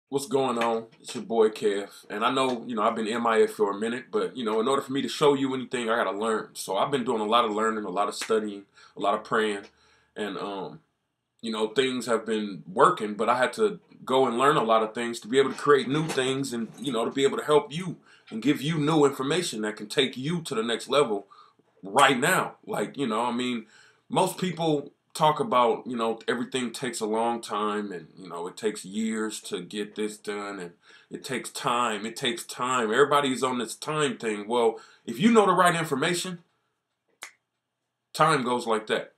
What's going on? It's your boy Kev, and I know I've been MIA for a minute, but in order for me to show you anything, I gotta learn. So I've been doing a lot of learning, a lot of studying, a lot of praying, and things have been working. But I had to go and learn a lot of things to be able to create new things, and to be able to help you and give you new information that can take you to the next level right now. Like, most people talk about, everything takes a long time and, it takes years to get this done and it takes time. It takes time. Everybody's on this time thing. Well, if you know the right information, time goes like that.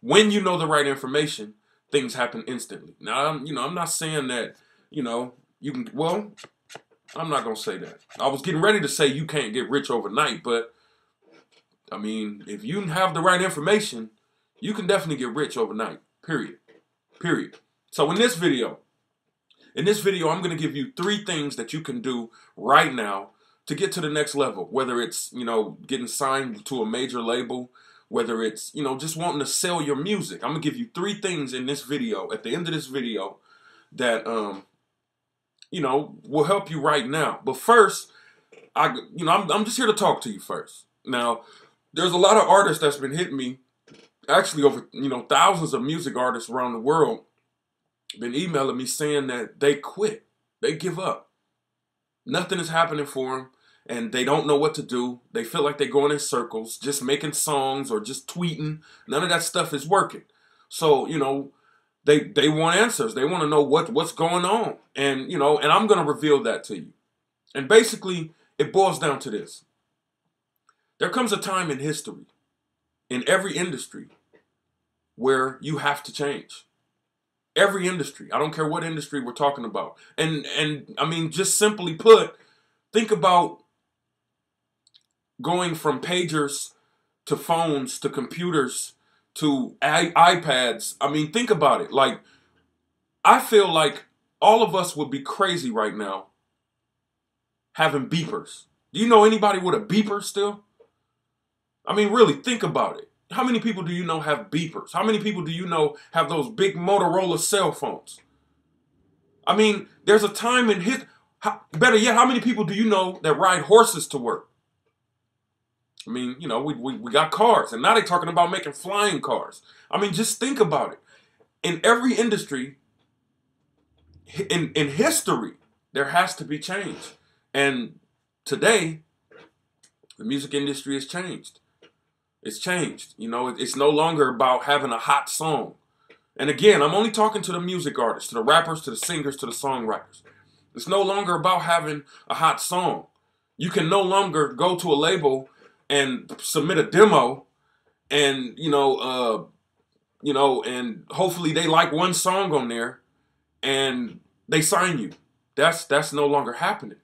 When you know the right information, things happen instantly. Now, I'm not saying that, you can, well, I'm not going to say that. I was getting ready to say you can't get rich overnight, but I mean, if you have the right information, you can definitely get rich overnight. Period. Period. So in this video, I'm going to give you 3 things that you can do right now to get to the next level. Whether it's, getting signed to a major label, whether it's, just wanting to sell your music. I'm going to give you 3 things in this video, at the end of this video, that, will help you right now. But first, I'm just here to talk to you first. Now, there's a lot of artists that's been hitting me, actually over, thousands of music artists around the world been emailing me saying that they quit. They give up. Nothing is happening for them and they don't know what to do. They feel like they're going in circles, just making songs or just tweeting. None of that stuff is working. So, they want answers. They want to know what's going on. And, and I'm going to reveal that to you. And basically, it boils down to this. There comes a time in history, in every industry, where you have to change. Every industry. I don't care what industry we're talking about. And I mean, just simply put, think about going from pagers to phones to computers to iPads. I mean, think about it. Like, I feel like all of us would be crazy right now having beepers. Do you know anybody with a beeper still? I mean, really, think about it. How many people do you know have beepers? How many people do you know have those big Motorola cell phones? I mean, there's a time in better yet, how many people do you know that ride horses to work? I mean, we got cars, and now they're talking about making flying cars. I mean, just think about it. In every industry, in history, there has to be change. And today, the music industry has changed. It's changed. It's no longer about having a hot song. And again, I'm only talking to the music artists, to the rappers, to the singers, to the songwriters. It's no longer about having a hot song. You can no longer go to a label and submit a demo and, and hopefully they like one song on there and they sign you. That's no longer happening.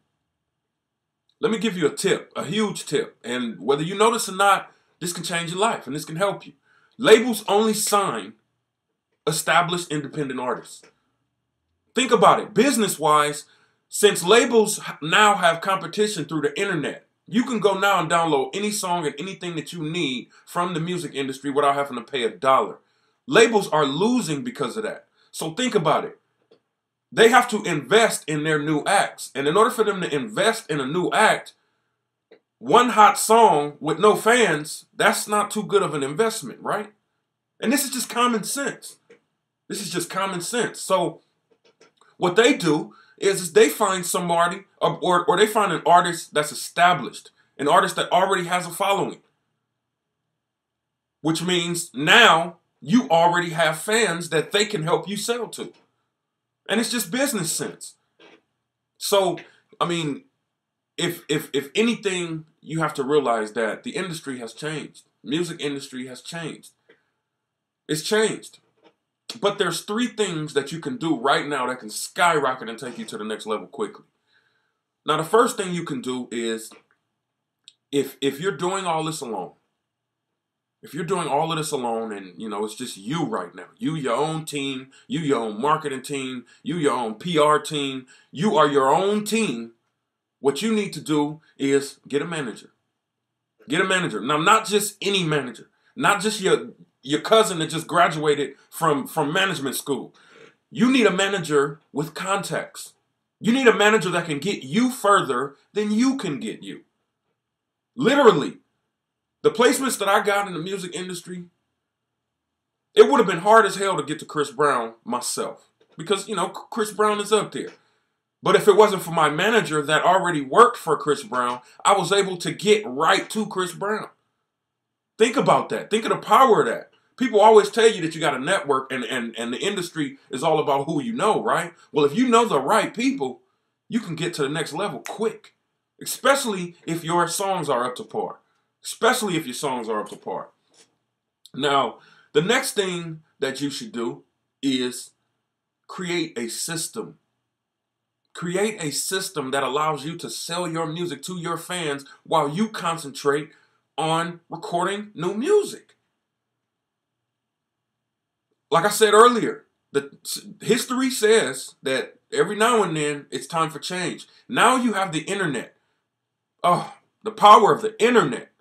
Let me give you a tip, a huge tip. And whether you notice or not, this can change your life and this can help you. Labels only sign established independent artists. Think about it. Business-wise, since labels now have competition through the internet, you can go now and download any song and anything that you need from the music industry without having to pay $1. Labels are losing because of that. So think about it. They have to invest in their new acts. And in order for them to invest in a new act, one hot song with no fans, that's not too good of an investment, right? And this is just common sense. This is just common sense. So what they do is they find somebody or they find an artist that's established, an artist that already has a following, which means now you already have fans that they can help you sell to. And it's just business sense. So, I mean, if anything, you have to realize that the industry has changed. Music industry has changed. It's changed. But there's 3 things that you can do right now that can skyrocket and take you to the next level quickly. Now, the first thing you can do is, if you're doing all this alone, if you're doing all of this alone and, it's just you right now, you, your own team, you, your own marketing team, you, your own PR team, you are your own team, what you need to do is get a manager. Get a manager. Now, not just any manager, not just your cousin that just graduated from management school. You need a manager with contacts. You need a manager that can get you further than you can get you. Literally, the placements that I got in the music industry, it would have been hard as hell to get to Chris Brown myself. Because, you know, Chris Brown is up there. But if it wasn't for my manager that already worked for Chris Brown, I was able to get right to Chris Brown. Think about that. Think of the power of that. People always tell you that you got a network and the industry is all about who you know, right? Well, if you know the right people, you can get to the next level quick. Especially if your songs are up to par. Especially if your songs are up to par. Now, the next thing that you should do is create a system. Create a system that allows you to sell your music to your fans while you concentrate on recording new music. Like I said earlier, the history says that every now and then it's time for change. Now you have the internet. Oh, the power of the internet.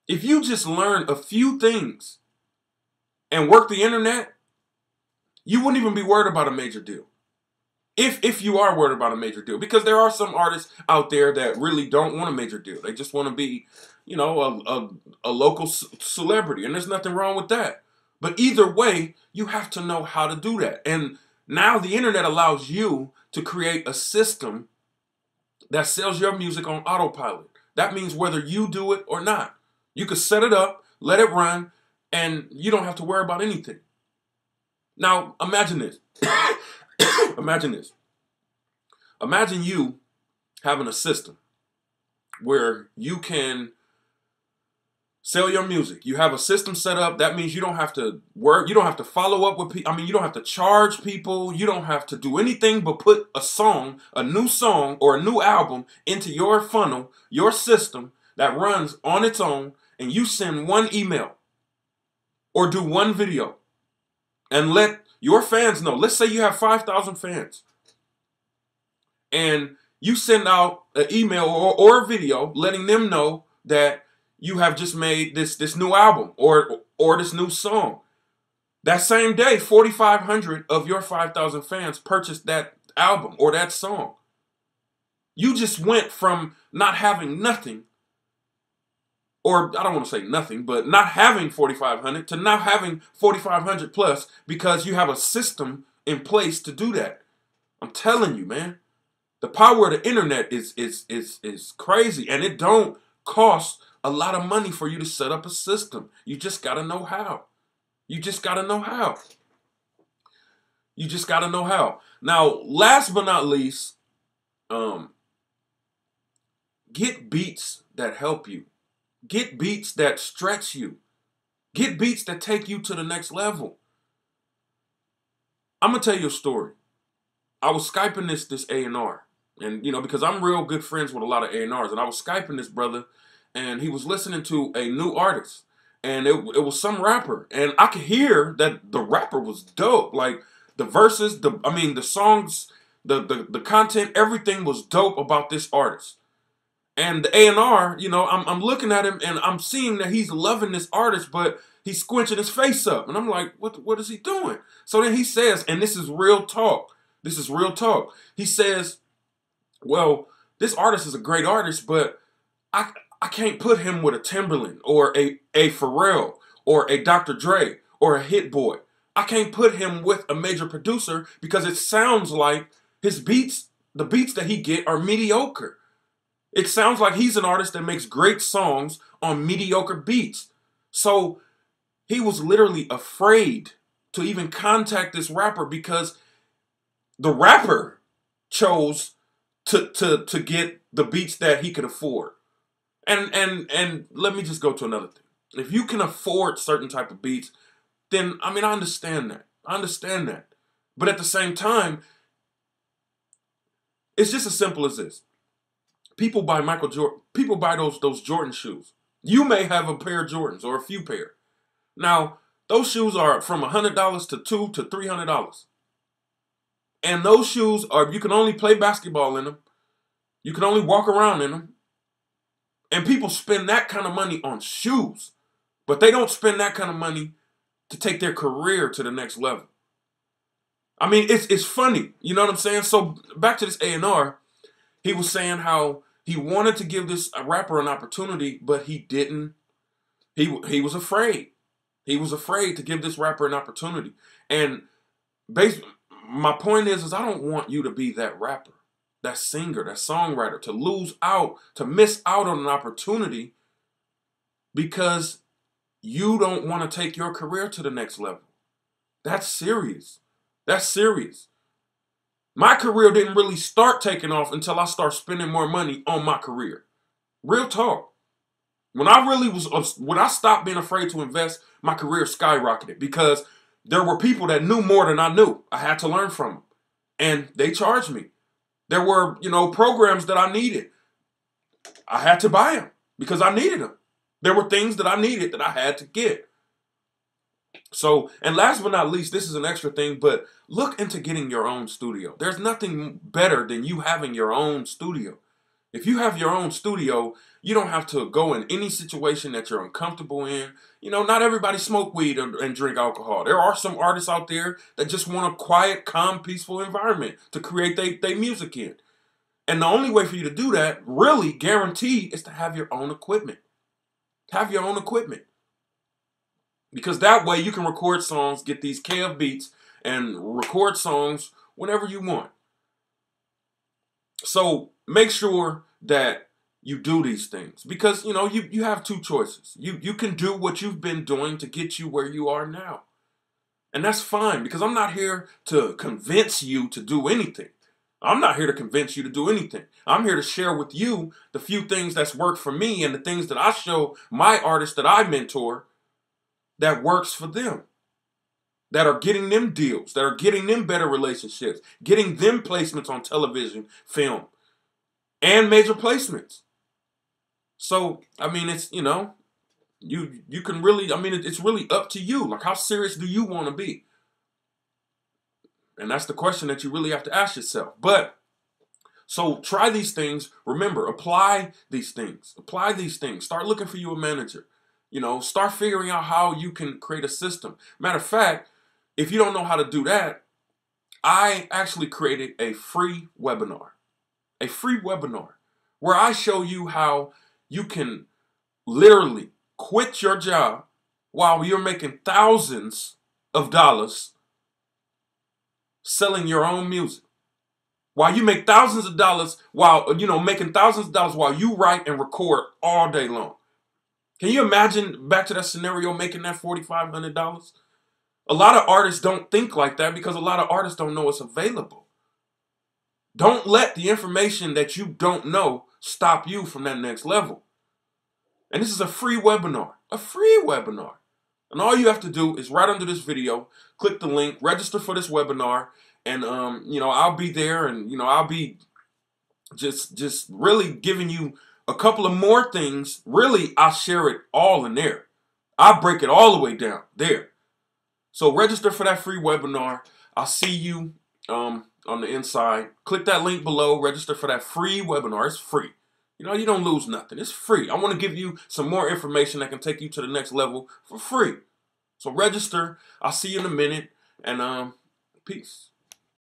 If you just learn a few things and work the internet, you wouldn't even be worried about a major deal. If you are worried about a major deal, because there are some artists out there that really don't want a major deal. They just want to be, you know, a local celebrity, and there's nothing wrong with that. But either way, you have to know how to do that. And now the internet allows you to create a system that sells your music on autopilot. That means whether you do it or not. You can set it up, let it run, and you don't have to worry about anything. Now, imagine this. Imagine this. Imagine you having a system where you can sell your music. You have a system set up. That means you don't have to work. You don't have to follow up with people. I mean, you don't have to charge people. You don't have to do anything but put a song, a new song or a new album into your funnel, your system that runs on its own, and you send one email or do one video and let your fans know. Let's say you have 5,000 fans and you send out an email or a video letting them know that you have just made this new album or this new song. That same day, 4,500 of your 5,000 fans purchased that album or that song. You just went from not having nothing, or I don't want to say nothing, but not having 4,500 to now having 4,500 plus because you have a system in place to do that. I'm telling you, man, the power of the internet is crazy, and it don't cost a lot of money for you to set up a system. You just got to know how. You just got to know how. You just got to know how. Now, last but not least, get beats that help you. Get beats that stretch you. Get beats that take you to the next level. I'm going to tell you a story. I was Skyping this A&R. And, you know, because I'm real good friends with a lot of A&Rs. And I was Skyping this brother, and he was listening to a new artist. And it was some rapper. And I could hear that the rapper was dope. Like, the verses, the songs, the content, everything was dope about this artist. And the A&R, you know, I'm looking at him and I'm seeing that he's loving this artist, but he's squinching his face up. And I'm like, what is he doing? So then he says, and this is real talk. This is real talk. He says, well, this artist is a great artist, but I can't put him with a Timberland or a Pharrell or a Dr. Dre or a Hit Boy. I can't put him with a major producer because it sounds like his beats, the beats that he get are mediocre. It sounds like he's an artist that makes great songs on mediocre beats. So he was literally afraid to even contact this rapper because the rapper chose to get the beats that he could afford. And let me just go to another thing. If you can afford certain type of beats, then, I mean, I understand that. I understand that. But at the same time, it's just as simple as this. People buy Michael Jordan. People buy those Jordan shoes. You may have a pair of Jordans or a few pair. Now, those shoes are from $100 to $200 to $300. And those shoes are, you can only play basketball in them. You can only walk around in them. And people spend that kind of money on shoes. But they don't spend that kind of money to take their career to the next level. I mean, it's funny. You know what I'm saying? So back to this A&R, he was saying how he wanted to give this rapper an opportunity, but he didn't. He was afraid. He was afraid to give this rapper an opportunity. And my point is I don't want you to be that rapper, that singer, that songwriter, to lose out, to miss out on an opportunity because you don't want to take your career to the next level. That's serious. That's serious. My career didn't really start taking off until I started spending more money on my career. Real talk. When I stopped being afraid to invest, my career skyrocketed because there were people that knew more than I knew. I had to learn from them. And they charged me. There were, programs that I needed. I had to buy them because I needed them. There were things that I needed that I had to get. So, and last but not least, this is an extra thing, but look into getting your own studio. There's nothing better than you having your own studio. If you have your own studio, you don't have to go in any situation that you're uncomfortable in. Not everybody smoke weed and drink alcohol. There are some artists out there that just want a quiet, calm, peaceful environment to create their music in. And the only way for you to do that, really guaranteed, is to have your own equipment. Have your own equipment. Because that way you can record songs, get these KF beats, and record songs whenever you want. So make sure that you do these things. Because, you have two choices. You can do what you've been doing to get you where you are now. And that's fine, because I'm not here to convince you to do anything. I'm not here to convince you to do anything. I'm here to share with you the few things that's worked for me and the things that I show my artists that I mentor that works for them, that are getting them deals, that are getting them better relationships, getting them placements on television, film, and major placements. So, I mean, it's, you can really, it's really up to you. Like, how serious do you want to be? And that's the question that you really have to ask yourself. But, so try these things. Remember, apply these things. Apply these things. Start looking for you a manager. Start figuring out how you can create a system. Matter of fact, if you don't know how to do that, I actually created a free webinar. A free webinar where I show you how you can literally quit your job while you're making thousands of dollars selling your own music. While you make thousands of dollars while, making thousands of dollars while you write and record all day long. Can you imagine, back to that scenario, making that $4,500? A lot of artists don't think like that because a lot of artists don't know it's available. Don't let the information that you don't know stop you from that next level. And this is a free webinar. A free webinar. And all you have to do is right under this video, click the link, register for this webinar, and I'll be there, and I'll be just really giving you a couple of more things. Really, I share it all in there. I break it all the way down there. So register for that free webinar. I'll see you on the inside. Click that link below. Register for that free webinar. It's free. You don't lose nothing. It's free. I want to give you some more information that can take you to the next level for free. So register. I'll see you in a minute. And peace.